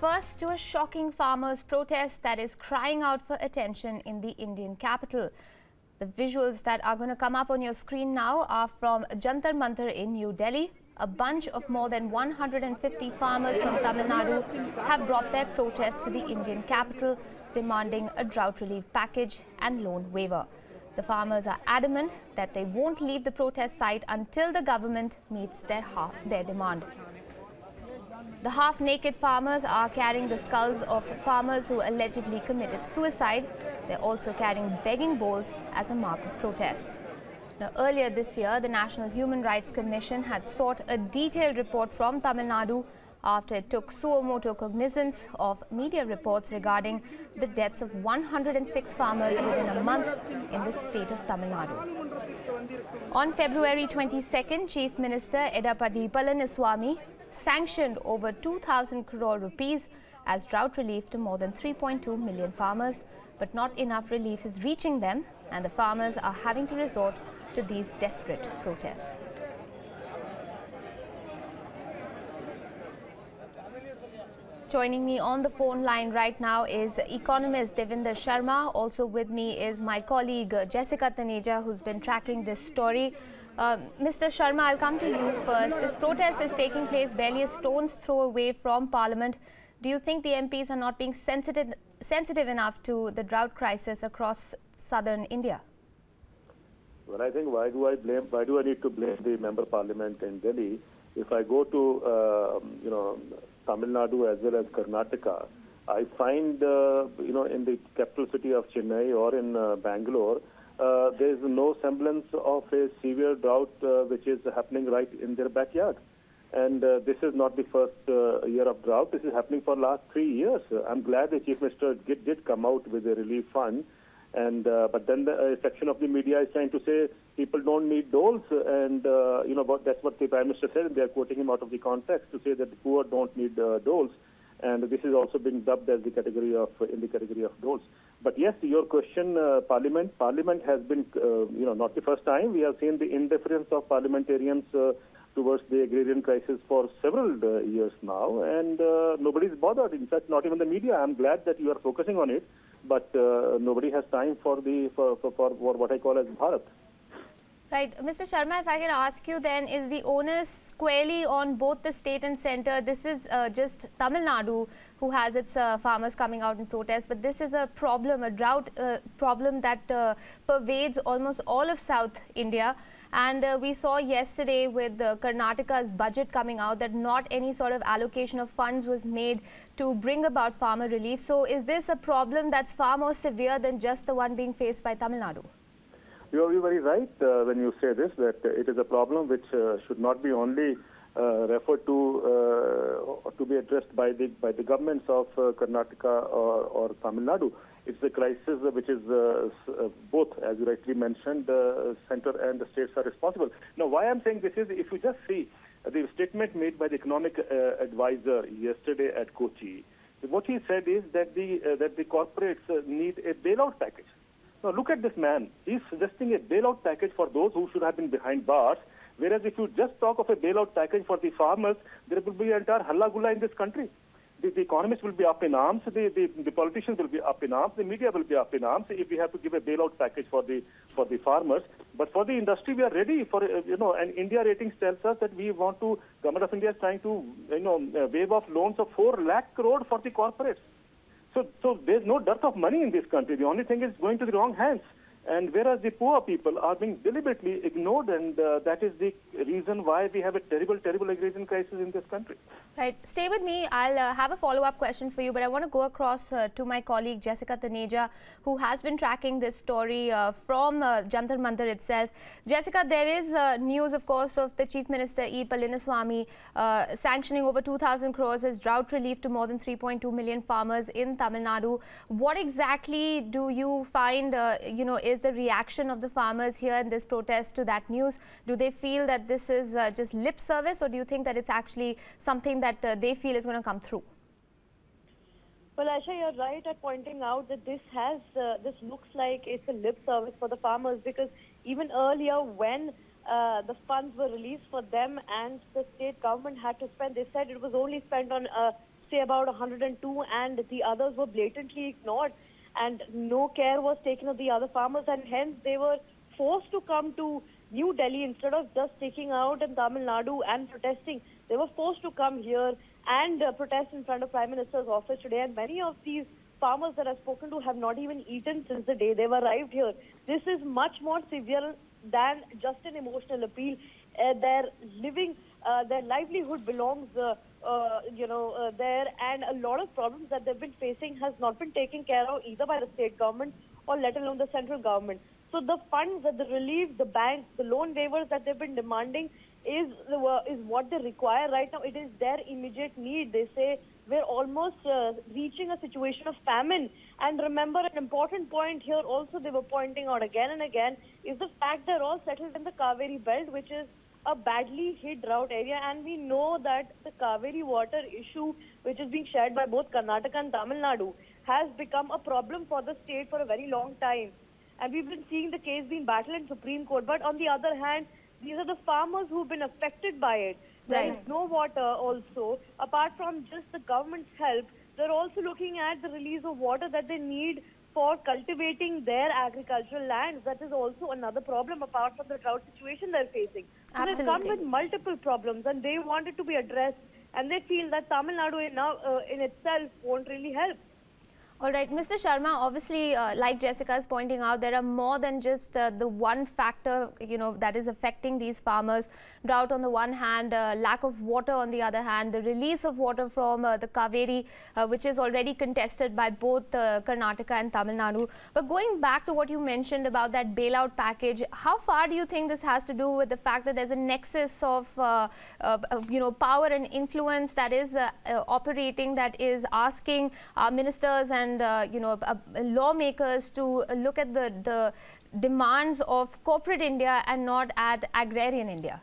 First, to a shocking farmers' protest that is crying out for attention in the Indian capital. The visuals that are going to come up on your screen now are from Jantar Mantar in New Delhi. A bunch of more than 150 farmers from Tamil Nadu have brought their protest to the Indian capital, demanding a drought relief package and loan waiver. The farmers are adamant that they won't leave the protest site until the government meets their demand. The half-naked farmers are carrying the skulls of farmers who allegedly committed suicide. They're also carrying begging bowls as a mark of protest. Now, earlier this year, the National Human Rights Commission had sought a detailed report from Tamil Nadu after it took suo motu cognizance of media reports regarding the deaths of 106 farmers within a month in the state of Tamil Nadu. On February 22nd, Chief Minister Edapadi Palaniswamy sanctioned over 2,000 crore rupees as drought relief to more than 3.2 million farmers, but not enough relief is reaching them, and the farmers are having to resort to these desperate protests. Joining me on the phone line right now is economist Devinder Sharma. Also with me is my colleague Jessica Taneja, who's been tracking this story. Mr. Sharma, I'll come to you first. This protest is taking place barely a stone's throw away from Parliament. Do you think the MPs are not being sensitive enough to the drought crisis across southern India? Well, I think why do I need to blame the member parliament in Delhi? If I go to Tamil Nadu as well as Karnataka, I find in the capital city of Chennai or in Bangalore, there is no semblance of a severe drought which is happening right in their backyard. And this is not the first year of drought. This is happening for the last 3 years. I'm glad the Chief Minister did come out with a relief fund. And but then a section of the media is trying to say people don't need doles, and that's what the Prime Minister said, and they are quoting him out of the context to say that the poor don't need doles, and this is also being dubbed as the category of doles. But yes, your question, Parliament has been not the first time. We have seen the indifference of parliamentarians towards the agrarian crisis for several years now, and nobody's bothered. In fact, not even the media. I'm glad that you are focusing on it, but nobody has time for what I call as Bharat. Right. Mr. Sharma, if I can ask you then, is the onus squarely on both the state and centre? This is just Tamil Nadu who has its farmers coming out in protest, but this is a problem, a drought problem that pervades almost all of South India. And we saw yesterday with Karnataka's budget coming out that not any sort of allocation of funds was made to bring about farmer relief. So is this a problem that's far more severe than just the one being faced by Tamil Nadu? You are very right when you say this, that it is a problem which should not be only referred to be addressed by the governments of Karnataka or Tamil Nadu. It's a crisis which is both, as you rightly mentioned, center and the states are responsible. Now, why I'm saying this is, if you just see the statement made by the economic advisor yesterday at Kochi, what he said is that the corporates need a bailout package. Now, look at this man. He's suggesting a bailout package for those who should have been behind bars, whereas if you just talk of a bailout package for the farmers, there will be an entire halla-gulla in this country. The economists will be up in arms, the politicians will be up in arms, the media will be up in arms if we have to give a bailout package for the farmers. But for the industry, we are ready for, and India ratings tells us that we want to, Government of India is trying to, waive off loans of 4 lakh crore for the corporates. So there's no dearth of money in this country. The only thing is going to the wrong hands. And whereas the poor people are being deliberately ignored, and that is the reason why we have a terrible, terrible agrarian crisis in this country. Right. Stay with me. I'll have a follow-up question for you, but I want to go across to my colleague Jessica Taneja, who has been tracking this story from Jantar Mantar itself. Jessica, there is news, of course, of the Chief Minister E. Palaniswamy sanctioning over 2,000 crores as drought relief to more than 3.2 million farmers in Tamil Nadu. What exactly do you find, is the reaction of the farmers here in this protest to that news? Do they feel that this is just lip service, or do you think that it's actually something that they feel is going to come through? Well, Aisha, you're right at pointing out that this looks like it's a lip service for the farmers, because even earlier when the funds were released for them and the state government had to spend, they said it was only spent on say about 102, and the others were blatantly ignored, and no care was taken of the other farmers, and hence they were forced to come to New Delhi instead of just sticking out in Tamil Nadu and protesting. They were forced to come here and protest in front of Prime Minister's office today, and many of these farmers that I've spoken to have not even eaten since the day they've arrived here. This is much more severe than just an emotional appeal. Their living, their livelihood belongs, there, and a lot of problems that they've been facing has not been taken care of either by the state government or let alone the central government. So the funds, the relief, the banks, the loan waivers that they've been demanding is what they require right now. It is their immediate need. They say we're almost reaching a situation of famine. And remember, an important point here also they were pointing out again and again is the fact they're all settled in the Kaveri belt, which is a badly hit drought area. And we know that the Kaveri water issue, which is being shared by both Karnataka and Tamil Nadu, has become a problem for the state for a very long time. And we've been seeing the case being battled in Supreme Court. But on the other hand, these are the farmers who've been affected by it. There is no water also. Apart from just the government's help, they're also looking at the release of water that they need for cultivating their agricultural lands. That is also another problem apart from the drought situation they're facing. So they come with multiple problems and they want it to be addressed. And they feel that Tamil Nadu now in itself won't really help. All right, Mr. Sharma, obviously, like Jessica is pointing out, there are more than just the one factor, that is affecting these farmers. Drought on the one hand, lack of water on the other hand, the release of water from the Kaveri, which is already contested by both Karnataka and Tamil Nadu. But going back to what you mentioned about that bailout package, how far do you think this has to do with the fact that there's a nexus of, power and influence that is operating, that is asking ministers and lawmakers to look at the demands of corporate India and not at agrarian India?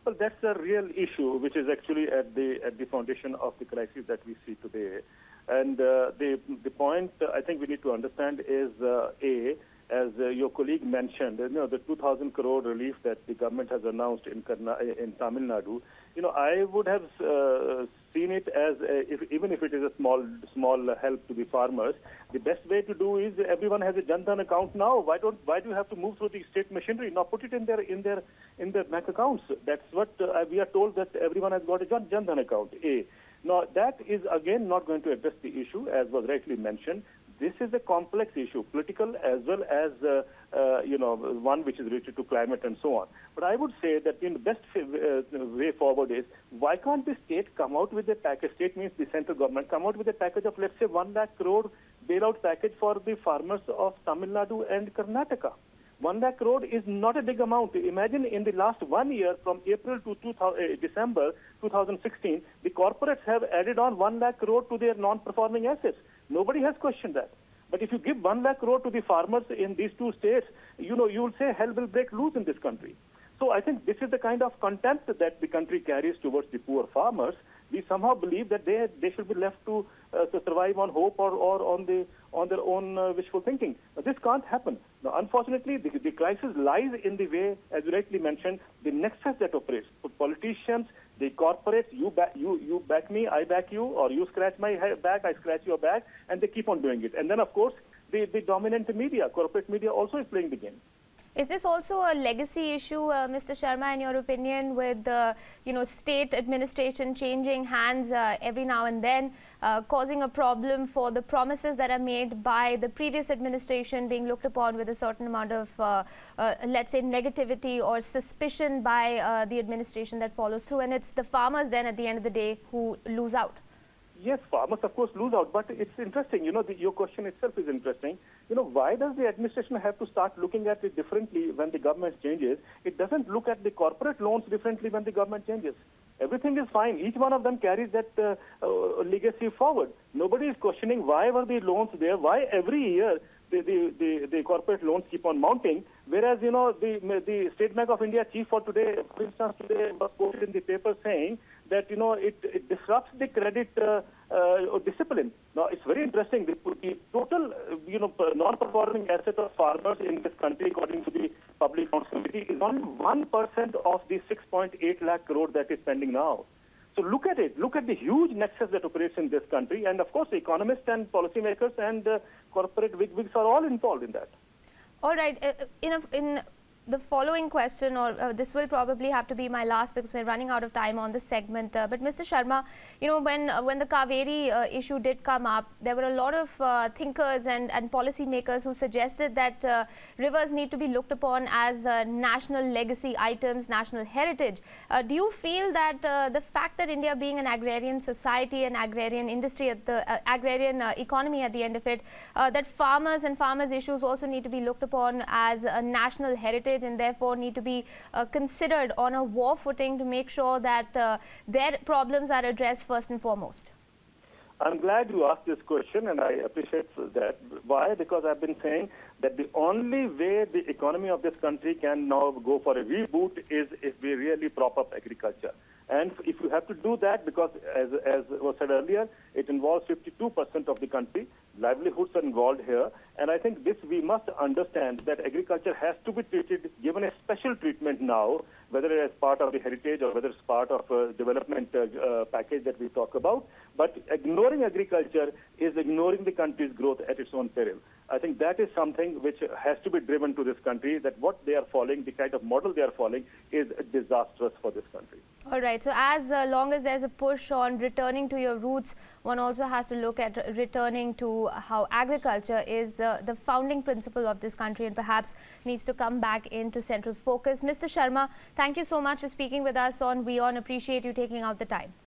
Well, that's a real issue, which is actually at the foundation of the crisis that we see today. And the point I think we need to understand is as your colleague mentioned, the 2,000 crore relief that the government has announced in Tamil Nadu. I would have seen it as even if it is a small help to the farmers. The best way to do is everyone has a Jan Dhan account now. Why do you have to move through the state machinery? Now put it in their bank accounts. That's what we are told, that everyone has got a Jan Dhan account. Now that is again not going to address the issue, as was rightly mentioned. This is a complex issue, political as well as one which is related to climate and so on. But I would say that the best way forward is, why can't the state come out with a package? State means the central government come out with a package of, let's say, 1 lakh crore bailout package for the farmers of Tamil Nadu and Karnataka. 1 lakh crore is not a big amount. Imagine in the last 1 year, from April to December 2016, the corporates have added on 1 lakh crore to their non-performing assets. Nobody has questioned that. But if you give 1 lakh crore to the farmers in these two states, you will say hell will break loose in this country. So I think this is the kind of contempt that the country carries towards the poor farmers. We somehow believe that they should be left to survive on hope or on their own wishful thinking. But this can't happen. Now, unfortunately, the crisis lies in the way, as you rightly mentioned, the nexus that operates. For politicians, the corporates, you back me, I back you, or you scratch my back, I scratch your back, and they keep on doing it. And then, of course, the dominant media, corporate media, also is playing the game. Is this also a legacy issue, Mr. Sharma, in your opinion, with state administration changing hands every now and then, causing a problem for the promises that are made by the previous administration being looked upon with a certain amount of, let's say, negativity or suspicion by the administration that follows through, and it's the farmers then at the end of the day who lose out? Yes, farmers, of course, lose out. But it's interesting, your question itself is interesting. Why does the administration have to start looking at it differently when the government changes? It doesn't look at the corporate loans differently when the government changes. Everything is fine. Each one of them carries that legacy forward. Nobody is questioning why were the loans there, why every year the corporate loans keep on mounting, whereas, the State Bank of India chief for today, for instance, today was quoted in the paper saying that, it disrupts the credit discipline. Now, it's very interesting. The total, non-performing asset of farmers in this country, according to the Public Accounts Committee, is only 1% of the 6.8 lakh crore that is pending now. So look at it. Look at the huge nexus that operates in this country. And of course, economists and policymakers and corporate wigwigs are all involved in that. All right. In the following question, or this will probably have to be my last because we're running out of time on this segment. But Mr. Sharma, when the Kaveri issue did come up, there were a lot of thinkers and policymakers who suggested that rivers need to be looked upon as national legacy items, national heritage. Do you feel that the fact that India being an agrarian society, an agrarian industry, at the agrarian economy at the end of it, that farmers and farmers' issues also need to be looked upon as a national heritage, and therefore need to be considered on a war footing to make sure that their problems are addressed first and foremost? I'm glad you asked this question, and I appreciate that. Why? Because I've been saying that the only way the economy of this country can now go for a reboot is if we really prop up agriculture. And if you have to do that, because as was said earlier, it involves 52% of the country, livelihoods are involved here. And I think this we must understand that agriculture has to be treated, given a special treatment now, whether it is part of the heritage or whether it's part of a development package that we talk about. But ignoring agriculture is ignoring the country's growth at its own peril. I think that is something which has to be driven to this country, that what they are following, the kind of model they are following, is disastrous for this country. All right. So as long as there's a push on returning to your roots, one also has to look at returning to how agriculture is the founding principle of this country and perhaps needs to come back into central focus. Mr. Sharma, thank you so much for speaking with us on WION. Appreciate you taking out the time.